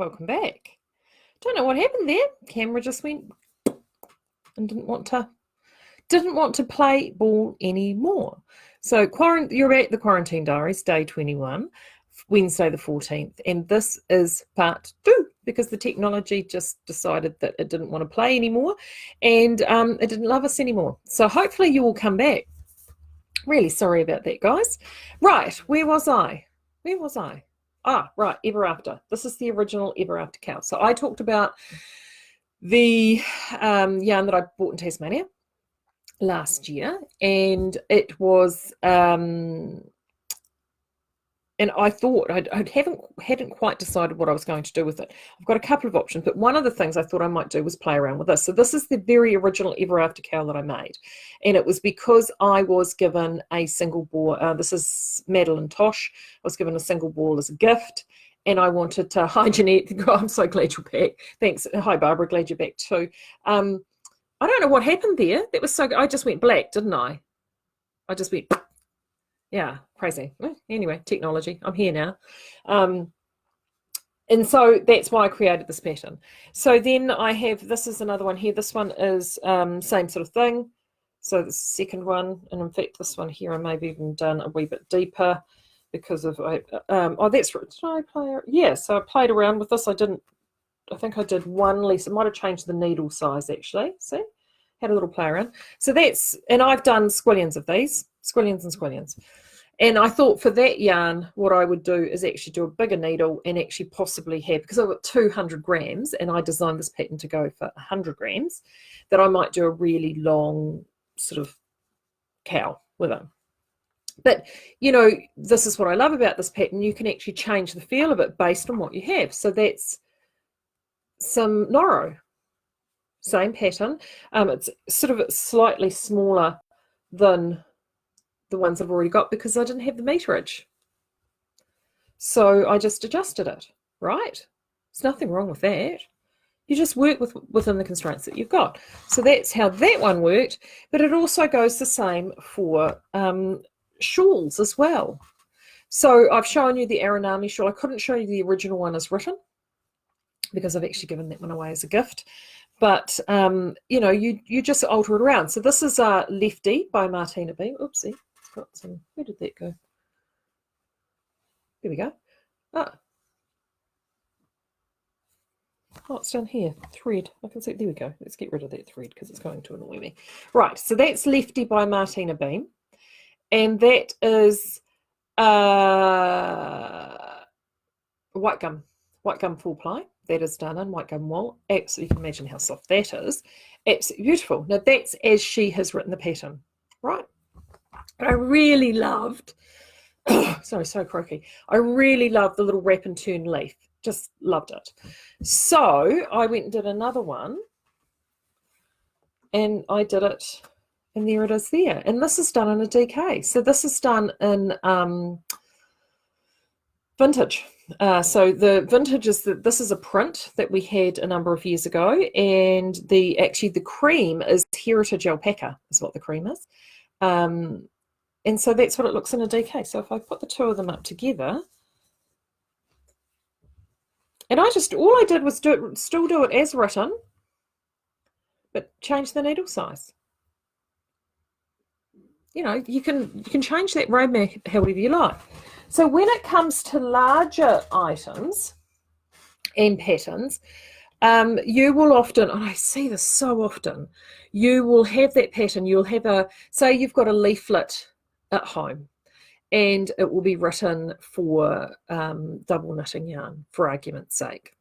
Welcome back. Don't know what happened there. Camera just went and didn't want to play ball anymore. So you're at the Quarantine Diaries, day 21, Wednesday the 14th, and this is part 2 because the technology just decided that it didn't want to play anymore and it didn't love us anymore. So hopefully you will come back. Really sorry about that, guys. Right, where was I? Ah, right, Ever After. This is the original Ever After cow. So I talked about the yarn that I bought in Tasmania last year, and it was and I thought I hadn't quite decided what I was going to do with it. I've got a couple of options, but one of the things I thought I might do was play around with this. So this is the very original Ever After cow that I made, and it was because I was given a single ball. This is Madeline Tosh. I was given a single ball as a gift, and I wanted to. Hi Jeanette, I'm so glad you're back. Thanks. Hi Barbara, glad you're back too. I don't know what happened there. That was so. I just went black, didn't I? I just went. Yeah, crazy. Anyway, technology. I'm here now. And so that's why I created this pattern. So then I have, this is another one here. This one is same sort of thing. So the second one, and in fact, this one here I maybe even done a wee bit deeper because of, oh, that's, did I play? Yeah, so I played around with this. I think I did one less. It might have changed the needle size actually. See? Had a little play around. So that's, and I've done squillions of these, squillions and squillions. And I thought for that yarn, what I would do is actually do a bigger needle and actually possibly have, because I've got 200 grams and I designed this pattern to go for 100 grams, that I might do a really long sort of cow with it. But, you know, this is what I love about this pattern. You can actually change the feel of it based on what you have. So that's some Noro. Same pattern. It's sort of slightly smaller than the ones I've already got because I didn't have the meterage. So I just adjusted it, right? There's nothing wrong with that. You just work within the constraints that you've got. So that's how that one worked, but it also goes the same for shawls as well. So I've shown you the Aranami shawl. I couldn't show you the original one as written because I've actually given that one away as a gift. But, you know, you just alter it around. So this is Lefty by Martina Beam. Oopsie. Got some, where did that go? There we go. Oh, it's down here. Thread. I can see. There we go. Let's get rid of that thread because it's going to annoy me. Right. So that's Lefty by Martina Beam, and that is white gum full ply. That is done in white gum wool. Absolutely, you can imagine how soft that is. Absolutely beautiful. Now that's as she has written the pattern, right? But I really loved, sorry, so croaky. I really loved the little wrap and turn leaf. Just loved it. So I went and did another one, and I did it, and there it is there. And this is done in a DK. So this is done in vintage. So the vintage is that this is a print that we had a number of years ago, and the cream is heritage alpaca is what the cream is. And so that's what it looks in a DK. So if I put the two of them up together, and all I did was still do it as written, but change the needle size. You know, you can change that roadmap however you like. So when it comes to larger items and patterns, you will often, and I see this so often, you will have that pattern. You'll have say you've got a leaflet at home, and it will be written for double knitting yarn, for argument's sake.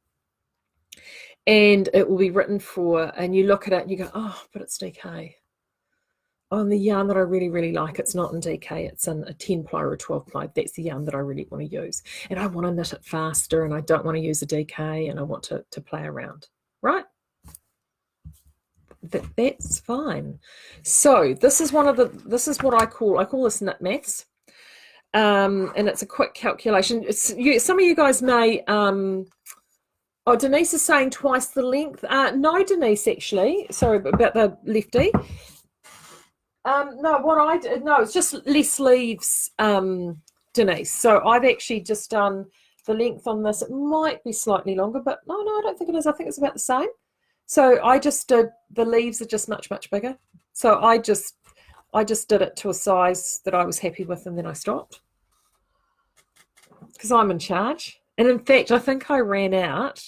And it will be written for, and you look at it and you go, oh, but it's DK. On the yarn that I really, really like, it's not in DK, it's in a 10 ply or a 12 ply. That's the yarn that I really want to use. And I want to knit it faster, and I don't want to use a DK, and I want to play around, right? That's fine. So this is what I call this knit maths. And it's a quick calculation. Some of you guys may, oh, Denise is saying twice the length. No, Denise, actually, sorry about the Lefty. No, it's just less sleeves, Denise. So I've actually just done the length on this, it might be slightly longer, but no, I don't think it is. I think it's about the same. So I just did, the leaves are just much, much bigger. So I just did it to a size that I was happy with, and then I stopped because I'm in charge. And in fact, I think I ran out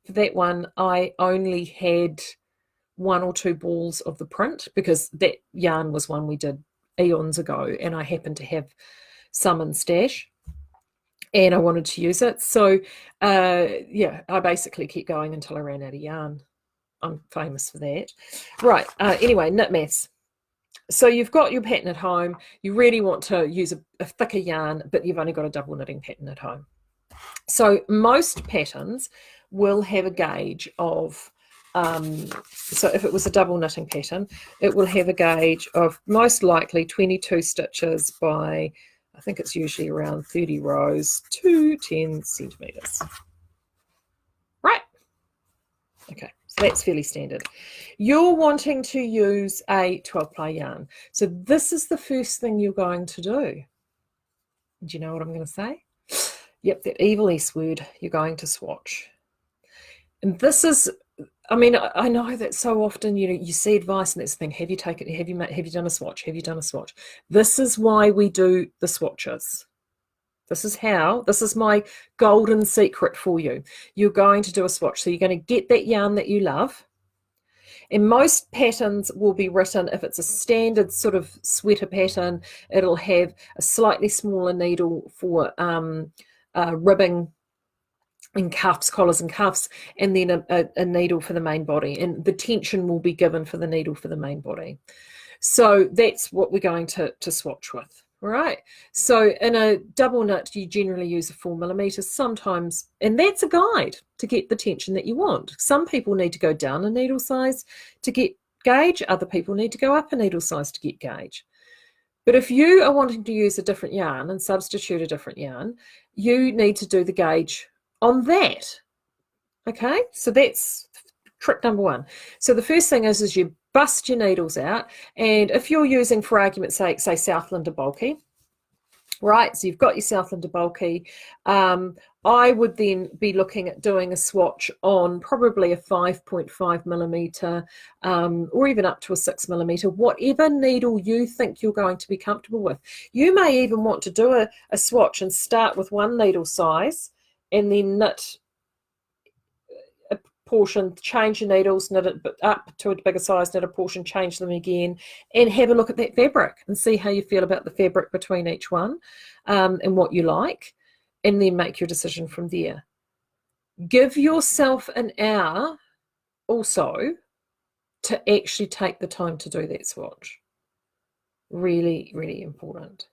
for that one. I only had 1 or 2 balls of the print because that yarn was one we did eons ago, and I happened to have some in stash and I wanted to use it. So yeah, I basically kept going until I ran out of yarn. I'm famous for that. Right, anyway, knit maths. So you've got your pattern at home. You really want to use a thicker yarn, but you've only got a double knitting pattern at home. So most patterns will have a gauge of, so if it was a double knitting pattern, it will have a gauge of most likely 22 stitches by, I think it's usually around 30 rows to 10 centimeters. Right. Okay, so that's fairly standard. You're wanting to use a 12-ply yarn. So this is the first thing you're going to do. Do you know what I'm going to say? Yep, that evil S word, you're going to swatch. And this is, I mean, I know that so often, you know, you see advice and that's the thing, have you done a swatch? Have you done a swatch? This is why we do the swatches. This is my golden secret for you. You're going to do a swatch. So you're going to get that yarn that you love. And most patterns will be written, if it's a standard sort of sweater pattern, it'll have a slightly smaller needle for ribbing and cuffs, collars and cuffs, and then a needle for the main body. And the tension will be given for the needle for the main body. So that's what we're going to swatch with. All right. So in a double knit, you generally use a 4mm sometimes, and that's a guide to get the tension that you want. Some people need to go down a needle size to get gauge. Other people need to go up a needle size to get gauge. But if you are wanting to use a different yarn and substitute a different yarn, you need to do the gauge on that. Okay, so that's trick number 1. So the first thing is you bust your needles out, and if you're using, for argument's sake, say Southlander bulky, right, so you've got your Southlander bulky, I would then be looking at doing a swatch on probably a 5.5mm or even up to a 6mm, whatever needle you think you're going to be comfortable with. You may even want to do a swatch and start with one needle size and then knit a portion, change your needles, knit it up to a bigger size, knit a portion, change them again, and have a look at that fabric and see how you feel about the fabric between each one and what you like, and then make your decision from there. Give yourself an hour also to actually take the time to do that swatch. Really, really important.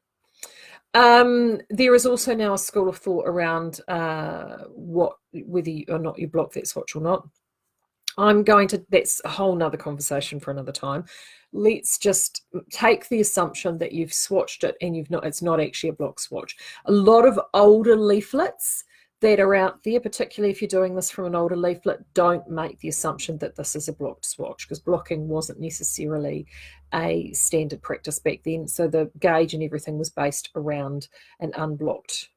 There is also now a school of thought around whether or not you block that swatch or not. That's a whole nother conversation for another time. Let's just take the assumption that you've swatched it and it's not actually a block swatch. A lot of older leaflets that are out there, particularly if you're doing this from an older leaflet, don't make the assumption that this is a blocked swatch, because blocking wasn't necessarily a standard practice back then. So the gauge and everything was based around an unblocked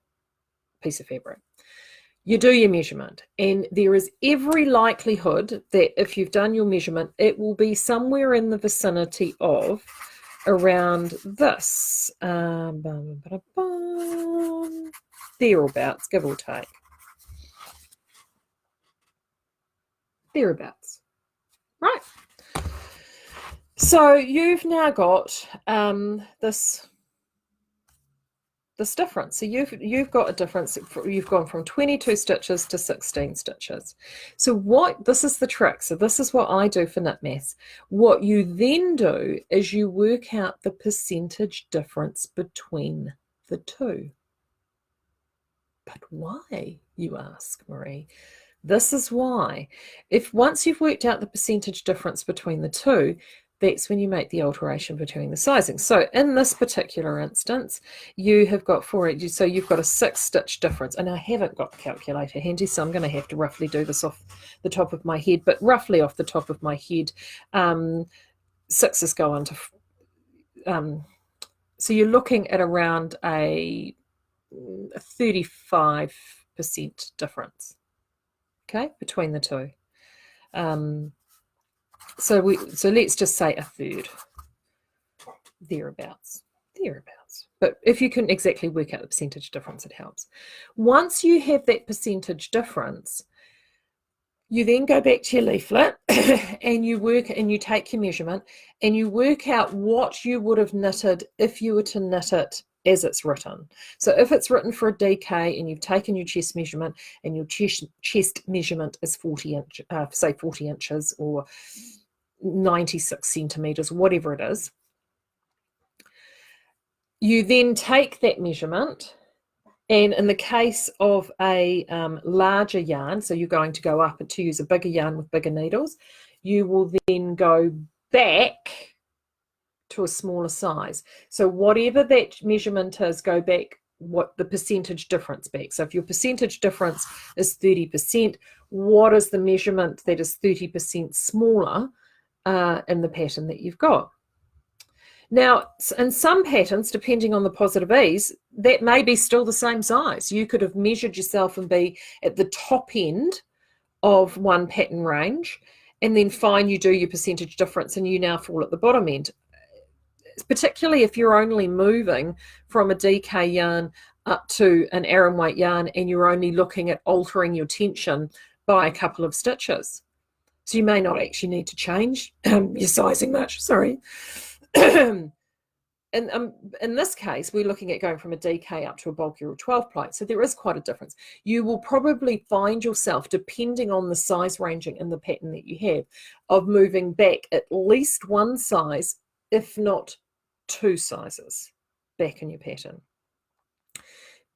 piece of fabric. You do your measurement, and there is every likelihood that if you've done your measurement, it will be somewhere in the vicinity of around this, thereabouts, give or take. Thereabouts. Right. So you've now got this difference. So you've got a difference. You've gone from 22 stitches to 16 stitches. So this is the trick. So this is what I do for knit maths. What you then do is you work out the percentage difference between the two. But why, you ask, Marie? This is why. Once you've worked out the percentage difference between the two, that's when you make the alteration between the sizing. So in this particular instance, you have got so you've got a 6-stitch difference. And I haven't got the calculator handy, so I'm going to have to roughly do this off the top of my head. But roughly off the top of my head, 6s go into... so you're looking at around a 35 difference, okay, between the two. So let's just say a third, thereabouts. But if you couldn't exactly work out the percentage difference, it helps. Once you have that percentage difference, you then go back to your leaflet and you take your measurement and you work out what you would have knitted if you were to knit it as it's written. So if it's written for a DK and you've taken your chest measurement and your chest measurement is 40 inches or 96 centimeters, whatever it is, you then take that measurement, and in the case of a larger yarn, so you're going to go up to use a bigger yarn with bigger needles, you will then go back to a smaller size. So whatever that measurement is, go back what the percentage difference back. So if your percentage difference is 30%, what is the measurement that is 30% smaller in the pattern that you've got? Now, in some patterns, depending on the positive ease, that may be still the same size. You could have measured yourself and be at the top end of one pattern range, and then find you do your percentage difference and you now fall at the bottom end. Particularly if you're only moving from a DK yarn up to an Aran weight yarn and you're only looking at altering your tension by a couple of stitches. So you may not actually need to change your sizing much, sorry. And in this case, we're looking at going from a DK up to a bulkier or 12 ply. So there is quite a difference. You will probably find yourself, depending on the size ranging in the pattern that you have, of moving back at least one size, if not two sizes back in your pattern.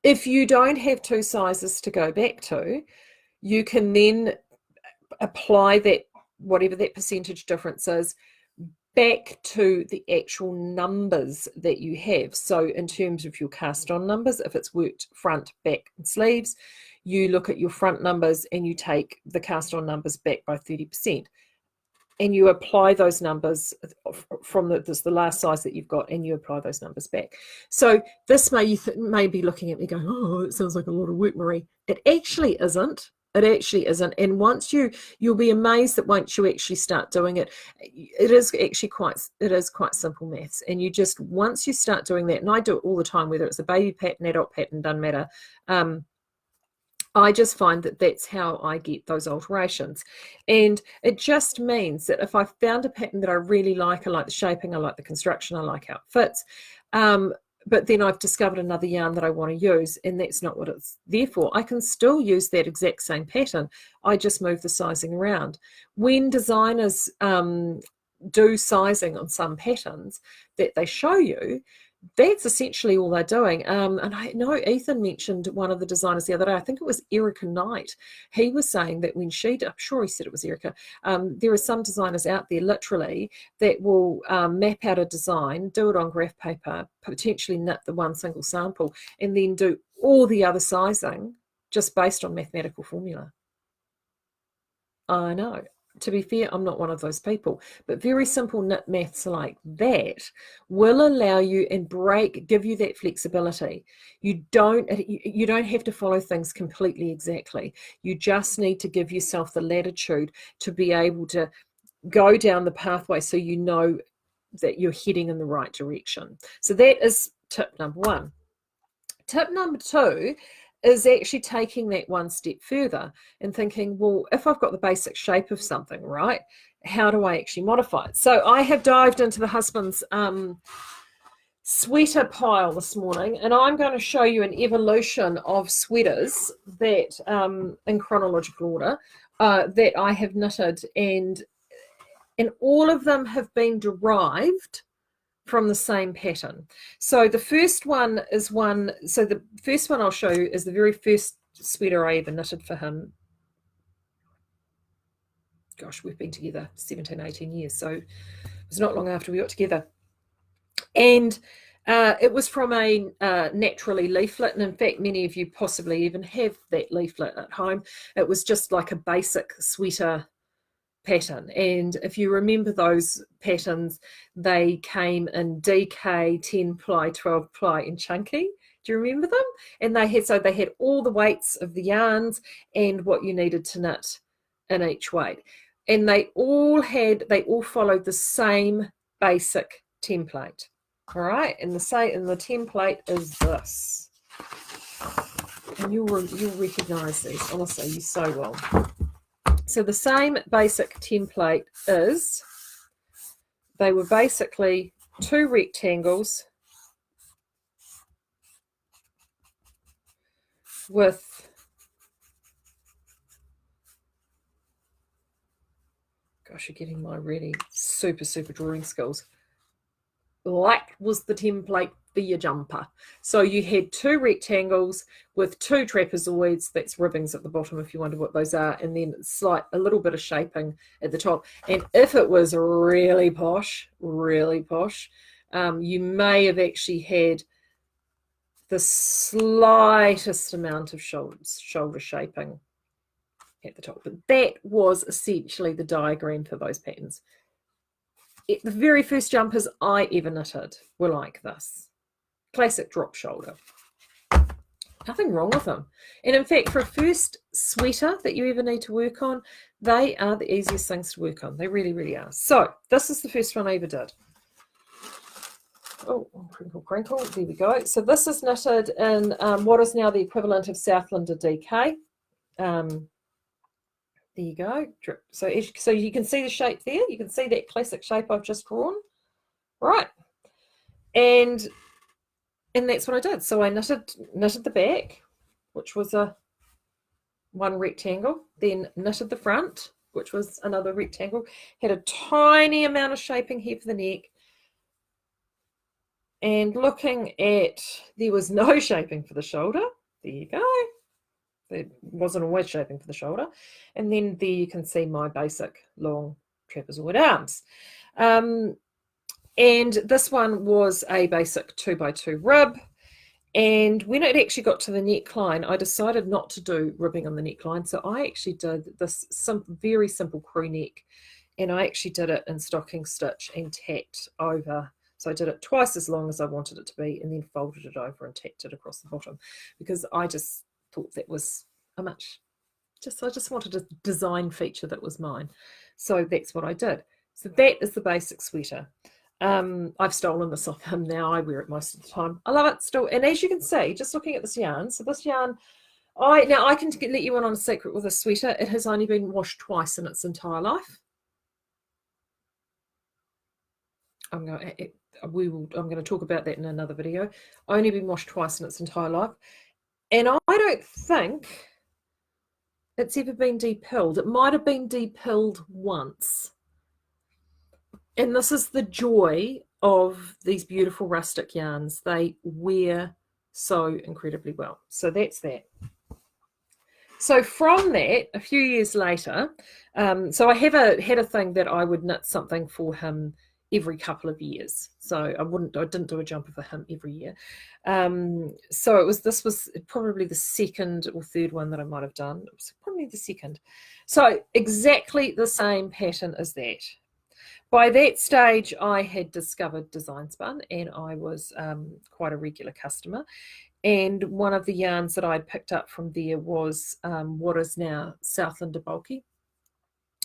If you don't have two sizes to go back to, you can then apply that, whatever that percentage difference is, back to the actual numbers that you have. So in terms of your cast on numbers, if it's worked front, back and sleeves, you look at your front numbers and you take the cast on numbers back by 30%. And you apply those numbers from the last size that you've got, and you apply those numbers back. So this may be looking at me going, oh, it sounds like a lot of work, Marie. It actually isn't. It actually isn't. And once you'll be amazed that once you actually start doing it, it is quite simple maths. And you just, once you start doing that, and I do it all the time, whether it's a baby pattern, adult pattern, doesn't matter. I just find that that's how I get those alterations. And it just means that if I found a pattern that I really like, I like the shaping, I like the construction, I like how it fits, but then I've discovered another yarn that I want to use, and that's not what it's there for, I can still use that exact same pattern. I just move the sizing around. When designers do sizing on some patterns that they show you, that's essentially all they're doing. And I know Ethan mentioned one of the designers the other day, I think it was Erica Knight. He was saying that when I'm sure he said it was Erica, there are some designers out there literally that will map out a design, do it on graph paper, potentially knit the one single sample, and then do all the other sizing just based on mathematical formula. I know. To be fair, I'm not one of those people, but very simple knit maths like that will allow you and give you that flexibility. You don't have to follow things completely exactly. You just need to give yourself the latitude to be able to go down the pathway so you know that you're heading in the right direction. So that is tip number one. Tip number two is actually taking that one step further and thinking, well, if I've got the basic shape of something, right, how do I actually modify it? So I have dived into the husband's sweater pile this morning, and I'm going to show you an evolution of sweaters that, in chronological order, that I have knitted, and all of them have been derived from the same pattern. So the first one I'll show you is the very first sweater I ever knitted for him. Gosh, we've been together 17, 18 years, so it was not long after we got together. And it was from a Naturally leaflet, and in fact many of you possibly even have that leaflet at home. It was just like a basic sweater pattern, and if you remember those patterns, they came in DK, 10 ply, 12 ply and chunky. Do you remember them? And they had all the weights of the yarns and what you needed to knit in each weight. And they all followed the same basic template. All right, and the template is this. And you'll recognize these. Honestly, you so will. So the same basic template is, they were basically 2 rectangles with, gosh, you're getting my really super drawing skills. That was the template for your jumper. So you had 2 rectangles with 2 trapezoids, that's ribbings at the bottom if you wonder what those are, and then a little bit of shaping at the top. And if it was really posh, you may have actually had the slightest amount of shoulder shaping at the top. But that was essentially the diagram for those patterns. The very first jumpers I ever knitted were like this. Classic drop shoulder. Nothing wrong with them. And in fact, for a first sweater that you ever need to work on, they are the easiest things to work on. They really, really are. So this is the first one I ever did. Oh, crinkle, there we go. So this is knitted in what is now the equivalent of Southlander DK. There you go. So you can see the shape there. You can see that classic shape I've just drawn. Right. And that's what I did. So I knitted the back, which was one rectangle, then knitted the front, which was another rectangle, had a tiny amount of shaping here for the neck. And looking at, there was no shaping for the shoulder. There you go. There wasn't always shaping for the shoulder. And then there you can see my basic long trapezoid arms. And this one was a basic 2x2 rib. And when it actually got to the neckline, I decided not to do ribbing on the neckline. So I actually did this very simple crew neck. And I actually did it in stocking stitch and tacked over. So I did it twice as long as I wanted it to be, and then folded it over and tacked it across the bottom, because I just thought that was I just wanted a design feature that was mine. So that's what I did. So that is the basic sweater. I've stolen this off him now. I wear it most of the time. I love it still. And as you can see, just looking at this yarn, so this yarn, I can let you in on a secret with a sweater. It has only been washed twice in its entire life. I'm going to talk about that in another video. Only been washed twice in its entire life. And I don't think it's ever been depilled. It might have been depilled once. And this is the joy of these beautiful rustic yarns. They wear so incredibly well. So that's that. So from that, a few years later, so I had a thing that I would knit something for him every couple of years. So I didn't do a jumper for him every year. So this was probably the second or third one that I might have done. It was probably the second. So exactly the same pattern as that. By that stage, I had discovered Design Spun, and I was quite a regular customer. And one of the yarns that I'd picked up from there was what is now Southlander Bulky.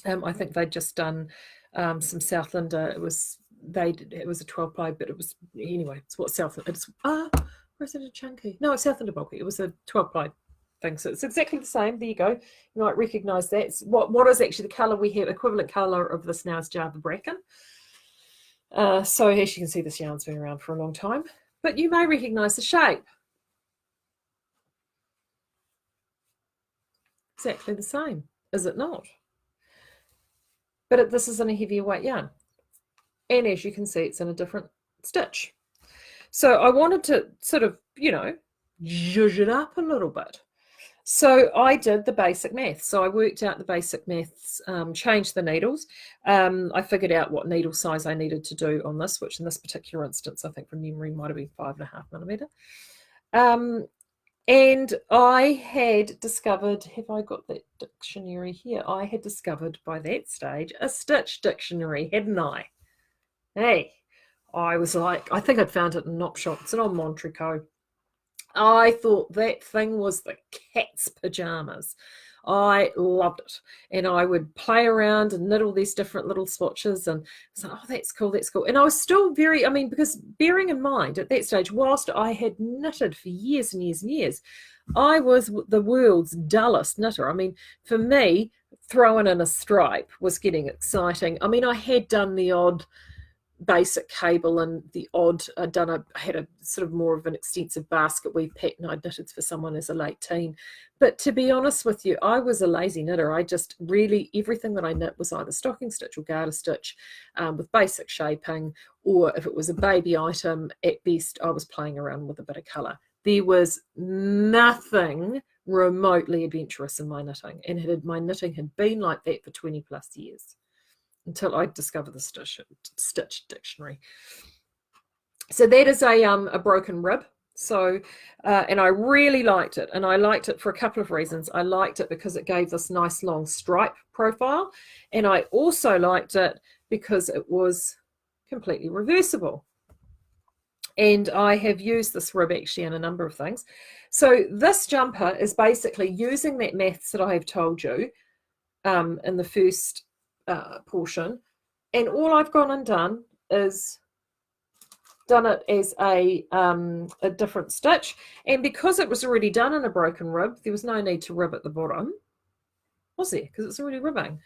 I think they'd just done some Southlander. It was a 12 ply, but it was anyway. It's what Southlander. It's or is it a chunky? No, it's Southlander Bulky. It was a 12 ply thing, so it's exactly the same. There you go. You might recognise that. It's what is actually the colour we have. Equivalent colour of this now is Java Bracken. So as you can see, this yarn's been around for a long time, but you may recognise the shape. Exactly the same, is it not? But this is in a heavier weight yarn. And as you can see, it's in a different stitch. So I wanted to sort of, zhuzh it up a little bit. So I did the basic maths. So I worked out the basic maths, changed the needles. I figured out what needle size I needed to do on this, which in this particular instance, I think from memory might have been 5.5mm. And I had discovered, have I got that dictionary here? I had discovered by that stage a stitch dictionary, hadn't I? Hey, I was like, I think I'd found it in an op shop. It's an old Montrico. I thought that thing was the cat's pajamas. I loved it. And I would play around and knit all these different little swatches. And I was like, oh, that's cool, that's cool. And I was still very, I mean, because bearing in mind at that stage, whilst I had knitted for years and years and years, I was the world's dullest knitter. I mean, for me, throwing in a stripe was getting exciting. I mean, I had done the odd basic cable and the odd I had a sort of more of an extensive basket weave pattern I'd knitted for someone as a late teen. But to be honest with you, I was a lazy knitter. I just really, everything that I knit was either stocking stitch or garter stitch with basic shaping, or if it was a baby item, at best I was playing around with a bit of colour. There was nothing remotely adventurous in my knitting, and my knitting had been like that for 20 plus years until I discovered the stitch dictionary. So that is a broken rib. So, and I really liked it. And I liked it for a couple of reasons. I liked it because it gave this nice long stripe profile. And I also liked it because it was completely reversible. And I have used this rib actually in a number of things. So this jumper is basically using that maths that I have told you in the first portion, and all I've gone and done is done it as a different stitch, and because it was already done in a broken rib, there was no need to rib at the bottom, was there? Because it's already ribbing.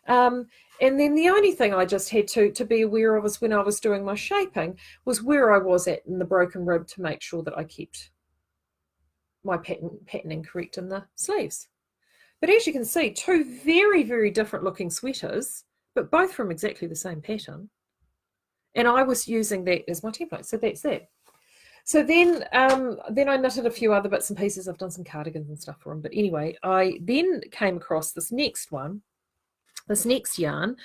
And then the only thing I just had to be aware of was when I was doing my shaping was where I was at in the broken rib to make sure that I kept my patterning correct in the sleeves. But as you can see, two very, very different looking sweaters, but both from exactly the same pattern. And I was using that as my template. So that's that. So then I knitted a few other bits and pieces. I've done some cardigans and stuff for them. But anyway, I then came across this next one, this next yarn.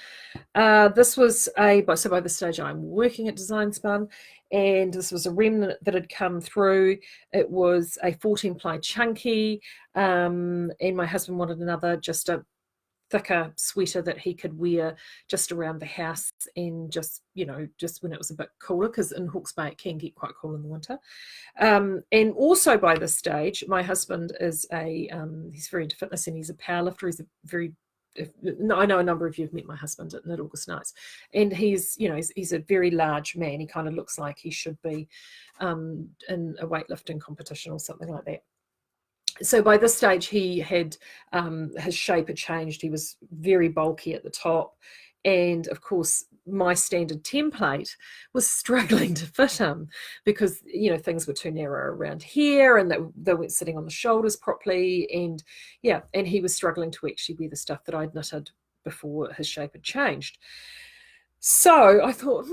This was so by this stage I'm working at Design Spun, and this was a remnant that had come through. It was a 14 ply chunky, and my husband wanted another, just a thicker sweater that he could wear just around the house, and just when it was a bit cooler, because in Hawke's Bay it can get quite cool in the winter. And also by this stage, my husband is he's very into fitness, and he's a powerlifter. He's a very I know a number of you have met my husband at Knit August Nights, and he's a very large man. He kind of looks like he should be in a weightlifting competition or something like that. So by this stage, he had his shape had changed. He was very bulky at the top, and of course my standard template was struggling to fit him, because things were too narrow around here, and they weren't sitting on the shoulders properly, and he was struggling to actually wear the stuff that I'd knitted before his shape had changed. So I thought,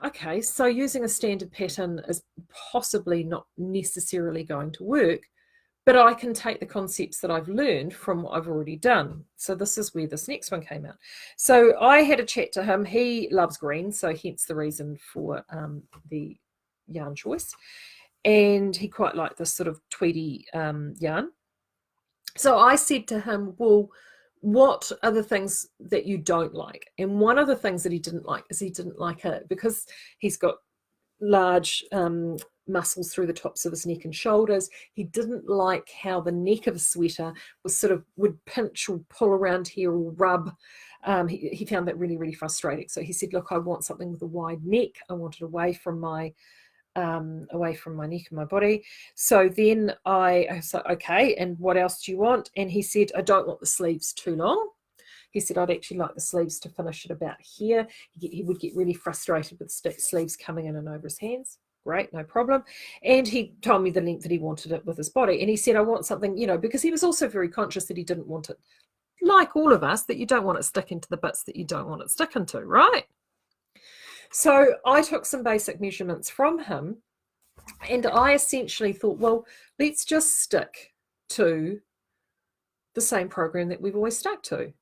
okay, so using a standard pattern is possibly not necessarily going to work, but I can take the concepts that I've learned from what I've already done. So this is where this next one came out. So I had a chat to him. He loves green, so hence the reason for the yarn choice. And he quite liked this sort of tweedy yarn. So I said to him, well, what are the things that you don't like? And one of the things that he didn't like is he didn't like it because he's got large muscles through the tops of his neck and shoulders. He didn't like how the neck of a sweater was would pinch or pull around here or rub. He found that really, really frustrating. So he said, look, I want something with a wide neck. I want it away from my neck and my body. So then I said, okay, and what else do you want? And he said, I don't want the sleeves too long. He said, I'd actually like the sleeves to finish at about here. He would get really frustrated with sleeves coming in and over his hands. Great, no problem. And he told me the length that he wanted it with his body. And he said, I want something, because he was also very conscious that he didn't want it, like all of us, that you don't want it sticking to the bits that you don't want it sticking to, right? So I took some basic measurements from him, and I essentially thought, well, let's just stick to the same program that we've always stuck to,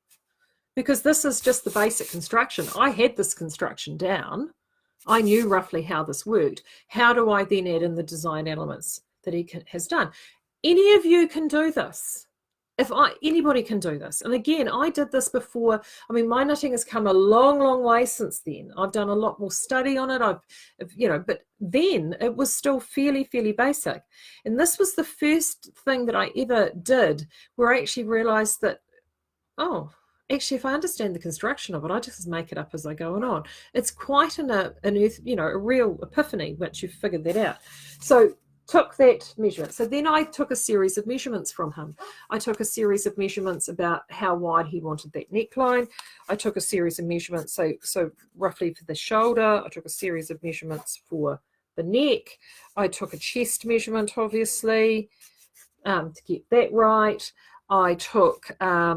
because this is just the basic construction. I had this construction down. I knew roughly how this worked. How do I then add in the design elements that he has done? Any of you can do this. Anybody can do this. And again, I did this before. I mean, my knitting has come a long, long way since then. I've done a lot more study on it. But then it was still fairly basic. And this was the first thing that I ever did where I actually realized that, oh, actually, if I understand the construction of it, I just make it up as I go on. It's quite a real epiphany once you've figured that out. So took that measurement. So then I took a series of measurements from him. I took a series of measurements about how wide he wanted that neckline. I took a series of measurements, so roughly for the shoulder. I took a series of measurements for the neck. I took a chest measurement, obviously, to get that right. I took a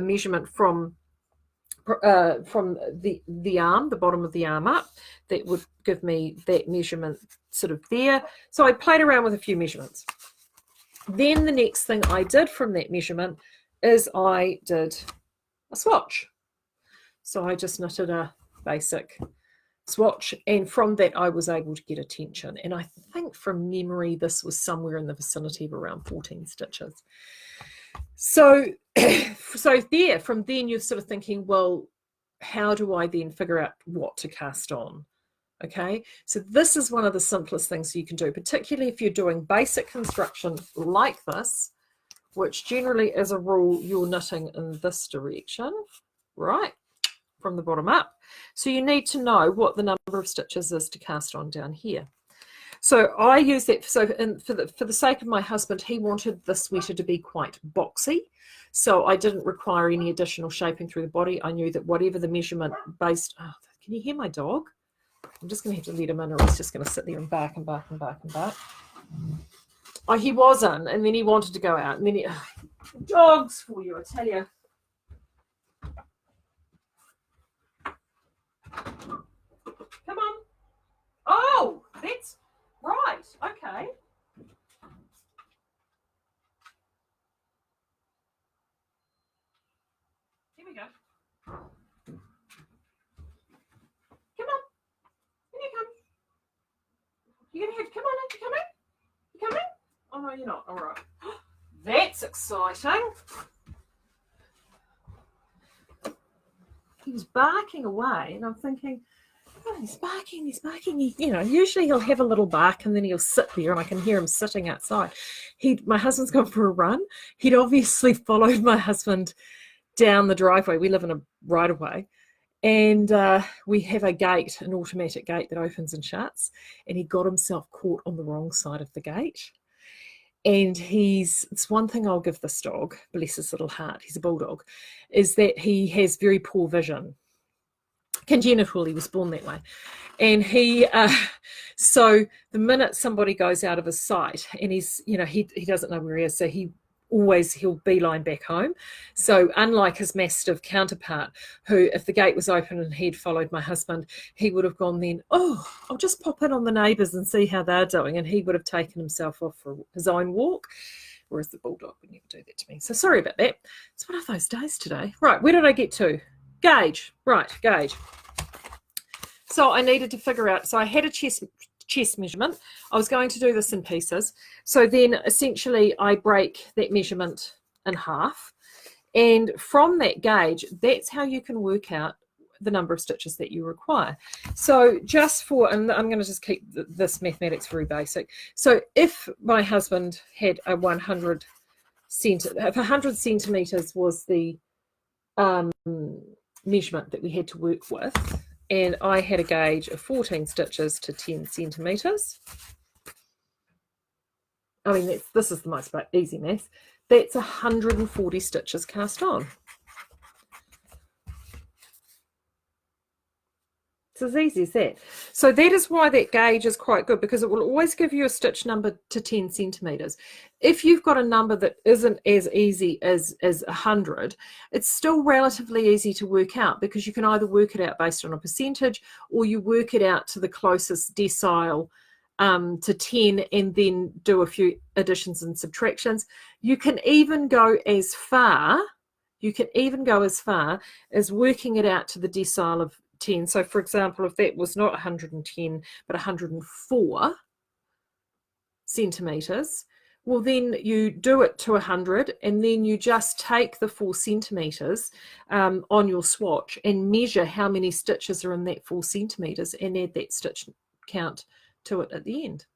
measurement from the arm, the bottom of the arm up, that would give me that measurement sort of there. So I played around with a few measurements. Then the next thing I did from that measurement is I did a swatch. So I just knitted a basic swatch, and from that I was able to get a tension. And I think from memory this was somewhere in the vicinity of around 14 stitches. So from then you're sort of thinking, well, how do I then figure out what to cast on? Okay, so this is one of the simplest things you can do, particularly if you're doing basic construction like this, which generally as a rule you're knitting in this direction, right, from the bottom up. So you need to know what the number of stitches is to cast on down here. So I use that. So for the sake of my husband, he wanted the sweater to be quite boxy. So I didn't require any additional shaping through the body. I knew that whatever the measurement based. Oh, can you hear my dog? I'm just going to have to let him in, or he's just going to sit there and bark and bark and bark and bark. Oh, he wasn't, and then he wanted to go out, and then dogs for you, I tell you. Come on. Oh, that's right. Okay. Here we go. Come on. Here you come. You're going to have, come on, you coming? You coming? Oh, no, you're not. All right. That's exciting. He was barking away, and I'm thinking, oh, he's barking. Usually he'll have a little bark and then he'll sit there, and I can hear him sitting outside. My husband's gone for a run. He'd obviously followed my husband down the driveway. We live in a right-of-way, and we have a gate, an automatic gate that opens and shuts, and he got himself caught on the wrong side of the gate. And it's one thing I'll give this dog, bless his little heart, he's a bulldog, is that he has very poor vision. Congenital, he was born that way. And so the minute somebody goes out of his sight, and he doesn't know where he is, so he'll beeline back home. So unlike his Mastiff counterpart, who, if the gate was open and he'd followed my husband, he would have gone then, oh, I'll just pop in on the neighbours and see how they're doing, and he would have taken himself off for his own walk, whereas the bulldog would never do that to me. So sorry about that. It's one of those days today. Right, where did I get to? Gauge. Right, gauge. So I needed to figure out, so I had a chest measurement. I was going to do this in pieces. So then essentially I break that measurement in half. And from that gauge, that's how you can work out the number of stitches that you require. So and I'm going to just keep this mathematics very basic. So if my husband had a 100 centimeters was the measurement that we had to work with, and I had a gauge of 14 stitches to 10 centimeters. I mean, this is the most easy math. That's 140 stitches cast on. It's as easy as that. So that is why that gauge is quite good, because it will always give you a stitch number to 10 centimeters. If you've got a number that isn't as easy as 100, it's still relatively easy to work out, because you can either work it out based on a percentage, or you work it out to the closest decile to 10, and then do a few additions and subtractions. You can even go as far as working it out to the decile of 10. So for example, if that was not 110 but 104 centimeters, well, then you do it to 100, and then you just take the 4 centimeters on your swatch and measure how many stitches are in that 4 centimeters and add that stitch count to it at the end.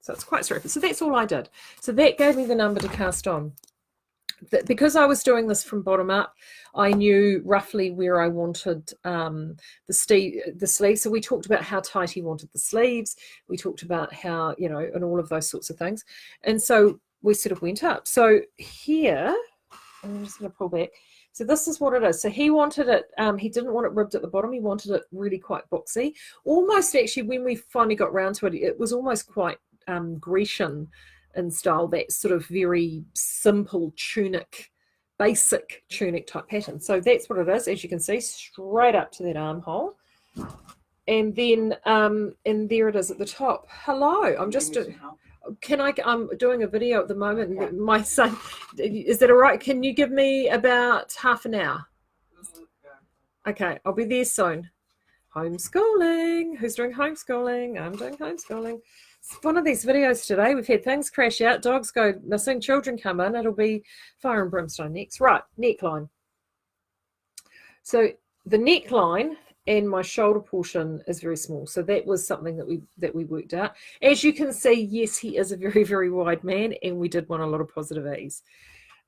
So it's quite straightforward. So that's all I did. So that gave me the number to cast on. Because I was doing this from bottom up, I knew roughly where I wanted the sleeves. So we talked about how tight he wanted the sleeves. We talked about how, you know, and all of those sorts of things. And so we sort of went up. So here, I'm just going to pull back. So this is what it is. So he wanted it, he didn't want it ribbed at the bottom. He wanted it really quite boxy. Almost actually, when we finally got round to it, it was almost quite Grecian in style, that sort of very simple tunic, basic tunic type pattern. So that's what it is, as you can see, straight up to that armhole. And then and there it is at the top. Hello, I'm just I'm doing a video at the moment. Yeah. My son, is that all right? Can you give me about half an hour? Okay, I'll be there soon. Homeschooling. Who's doing homeschooling? I'm doing homeschooling. It's one of these videos today. We've had things crash out, dogs go missing, children come in. It'll be fire and brimstone next. Right, neckline. So the neckline and my shoulder portion is very small. So that was something that we worked out. As you can see, yes, he is a very, very wide man, and we did want a lot of positive ease.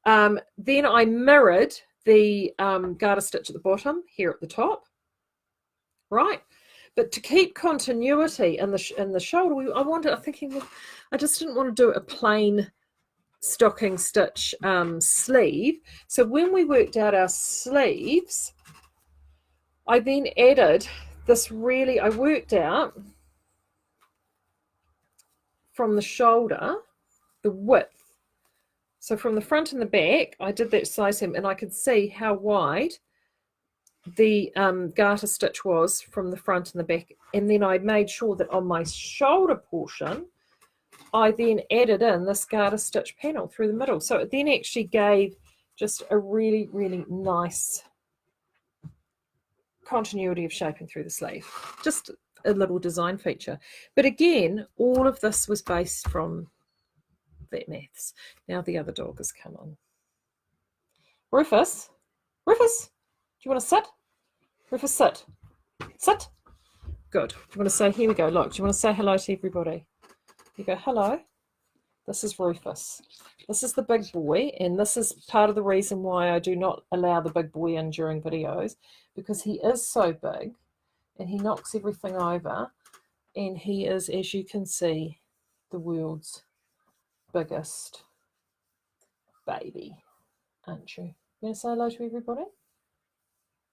Then I mirrored the garter stitch at the bottom, here at the top. Right, but to keep continuity in the shoulder, I just didn't want to do a plain stocking stitch sleeve. So when we worked out our sleeves, I then added this I worked out from the shoulder the width. So from the front and the back, I did that size hem, and I could see how wide the garter stitch was from the front and the back. And then I made sure that on my shoulder portion, I then added in this garter stitch panel through the middle. So it then actually gave just a really, really nice continuity of shaping through the sleeve. Just a little design feature. But again, all of this was based from that maths. Now the other dog has come on. Rufus, do you want to sit? Rufus, sit. Sit. Good. Do you want to say, here we go, look, do you want to say hello to everybody? You go, hello. This is Rufus. This is the big boy, and this is part of the reason why I do not allow the big boy in during videos, because he is so big and he knocks everything over, and he is, as you can see, the world's biggest baby, aren't you? You going to say hello to everybody?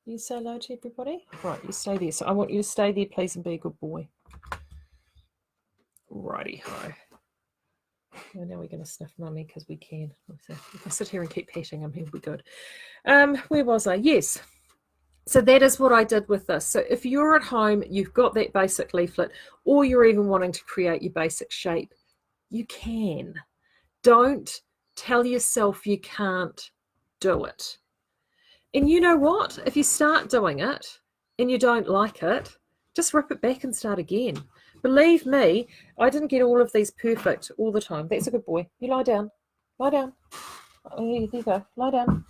You say hello to everybody? Right, you stay there. So I want you to stay there, please, and be a good boy. Righty-ho. Well, now we're going to sniff mummy because we can. If I sit here and keep petting him, he'll be good. Where was I? Yes. So that is what I did with this. So if you're at home, you've got that basic leaflet, or you're even wanting to create your basic shape, you can. Don't tell yourself you can't do it. And you know what? If you start doing it and you don't like it, just rip it back and start again. Believe me, I didn't get all of these perfect all the time. That's a good boy. You lie down. Lie down. Oh, there you go. Lie down.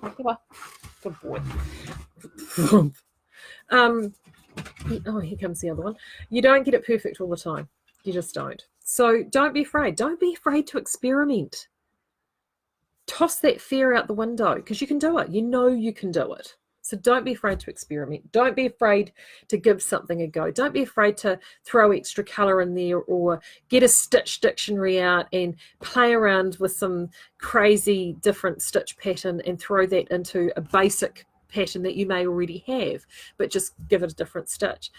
Here you are. Good boy. Here comes the other one. You don't get it perfect all the time. You just don't. So don't be afraid. Don't be afraid to experiment. Toss that fear out the window, because you can do it. You know you can do it. So don't be afraid to experiment. Don't be afraid to give something a go. Don't be afraid to throw extra colour in there, or get a stitch dictionary out and play around with some crazy different stitch pattern and throw that into a basic pattern that you may already have, but just give it a different stitch.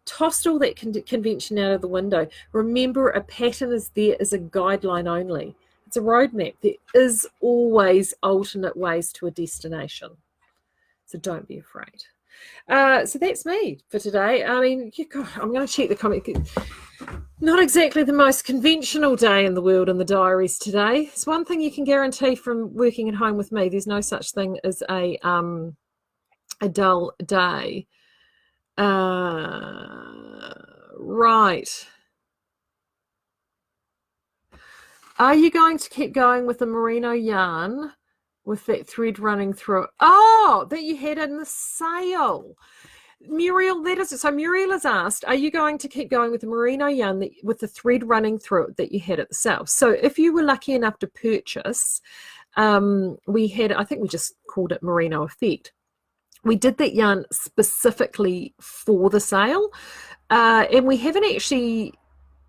Toss all that convention out of the window. Remember, a pattern is there as a guideline only. It's a roadmap. There is always alternate ways to a destination. So don't be afraid. So that's me for today. I mean, God, I'm going to check the comment. Not exactly the most conventional day in the world in the diaries today. It's one thing you can guarantee from working at home with me. There's no such thing as a dull day. Right. Are you going to keep going with the merino yarn with that thread running through it? Oh, that you had in the sale. Muriel, that is so. Muriel has asked, are you going to keep going with the merino yarn with the thread running through it that you had at the sale? So if you were lucky enough to purchase, we had, I think we just called it Merino Effect. We did that yarn specifically for the sale, and we haven't actually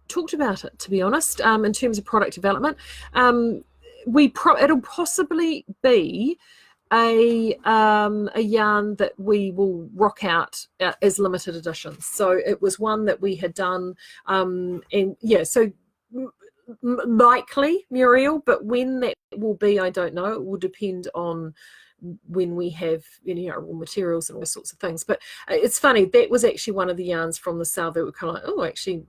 talked about it, to be honest, in terms of product development. It'll possibly be a yarn that we will rock out as limited editions. So it was one that we had done, and yeah, so likely Muriel, but when that will be, I don't know. It will depend on when we have raw materials and all sorts of things. But it's funny, that was actually one of the yarns from the sale that were kind of like, oh, actually,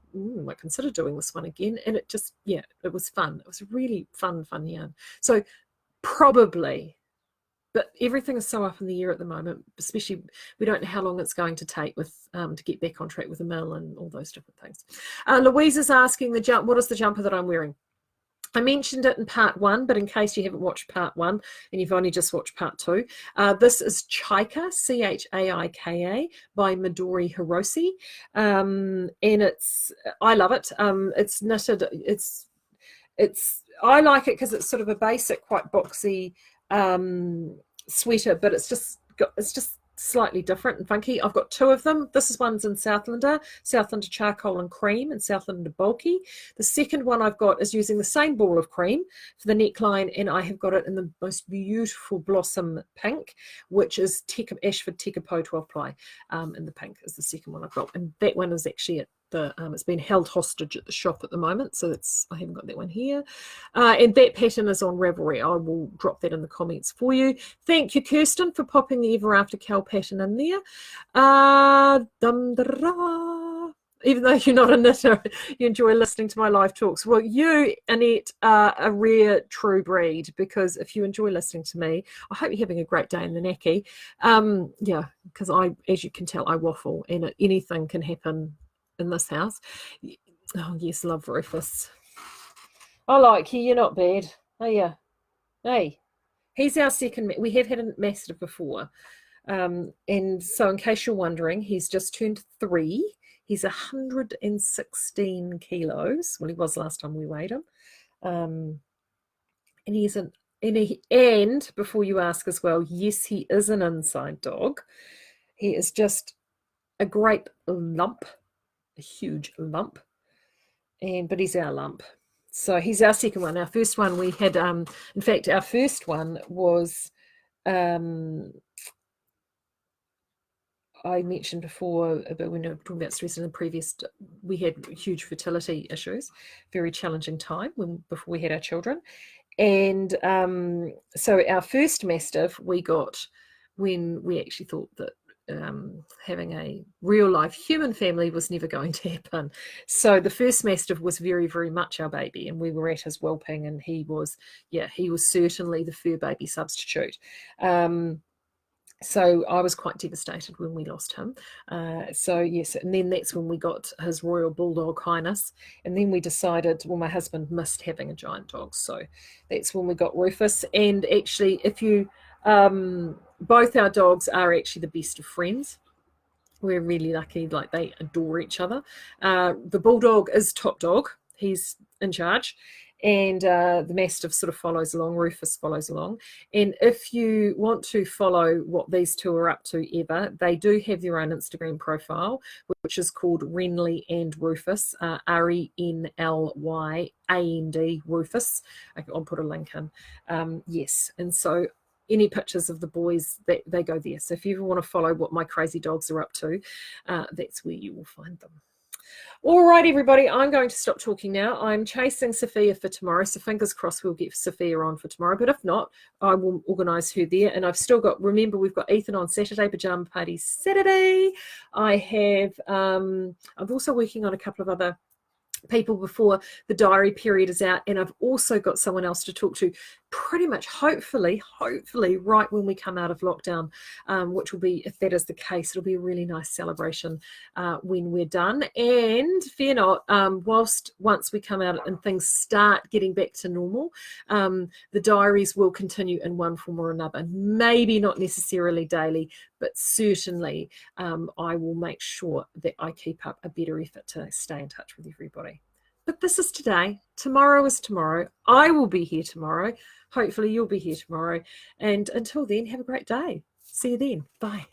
I consider doing this one again. And it just, yeah, it was fun. It was a really fun yarn. So probably, but everything is so up in the air at the moment, especially we don't know how long it's going to take with to get back on track with the mill and all those different things. Louise is asking, what is the jumper that I'm wearing? I mentioned it in part 1, but in case you haven't watched part 1 and you've only just watched part 2, this is Chaika, Chaika, by Midori Hirose, and I love it. It's knitted. I like it because it's sort of a basic, quite boxy sweater, but it's just slightly different and funky. I've got 2 of them. One's in Southlander Charcoal and Cream, and Southlander Bulky. The second one I've got is using the same ball of cream for the neckline, and I have got it in the most beautiful blossom pink, which is Ashford Tekapo 12 ply, and the pink is the second one I've got, and that one is actually at it's been held hostage at the shop at the moment, so I haven't got that one here, and that pattern is on Ravelry. I will drop that in the comments for you. Thank you, Kirsten, for popping the Ever After Cal pattern in there. Even though you're not a knitter, you enjoy listening to my live talks. Well, you, Annette, are a rare true breed, because if you enjoy listening to me, I hope you're having a great day in the Naki. Yeah, because as you can tell, I waffle, and anything can happen in this house. Oh yes, love Rufus. I like you. You're not bad. Oh yeah. Hey, he's our second. We have had a mastiff before, and so in case you're wondering, he's just turned 3. He's 116 kilos. Well, he was last time we weighed him, and he's and before you ask as well, yes, he is an inside dog. He is just a great lump. A huge lump, but he's our lump. So he's our second one. Our first one we had, in fact, our first one was, I mentioned before about when we were talking about stress in the previous, we had huge fertility issues, very challenging time before we had our children. And so our first mastiff we got when we actually thought that having a real life human family was never going to happen. So the first mastiff was very, very much our baby, and we were at his whelping, and he was certainly the fur baby substitute. So I was quite devastated when we lost him. So yes, and then that's when we got his Royal Bulldog Highness, and then we decided, well, my husband missed having a giant dog, so that's when we got Rufus. And actually, if you both our dogs are actually the best of friends. We're really lucky, like they adore each other. The Bulldog is top dog. He's in charge. And the Mastiff sort of follows along. Rufus follows along. And if you want to follow what these two are up to ever, they do have their own Instagram profile, which is called Renly and Rufus, RENLYAND, Rufus. I'll put a link in. Yes, and so any pictures of the boys, they go there. So if you ever want to follow what my crazy dogs are up to, that's where you will find them. All right, everybody, I'm going to stop talking now. I'm chasing Sophia for tomorrow, so fingers crossed we'll get Sophia on for tomorrow. But if not, I will organise her there. And I've still got, remember, we've got Ethan on Saturday, Pajama Party Saturday. I have, I'm also working on a couple of other people before the diary period is out, and I've also got someone else to talk to pretty much hopefully right when we come out of lockdown, which will be, if that is the case, it'll be a really nice celebration when we're done. And fear not, once we come out and things start getting back to normal, the diaries will continue in one form or another, maybe not necessarily daily, but certainly I will make sure that I keep up a better effort to stay in touch with everybody. But this is today. Tomorrow is tomorrow. I will be here tomorrow. Hopefully you'll be here tomorrow. And until then, have a great day. See you then. Bye.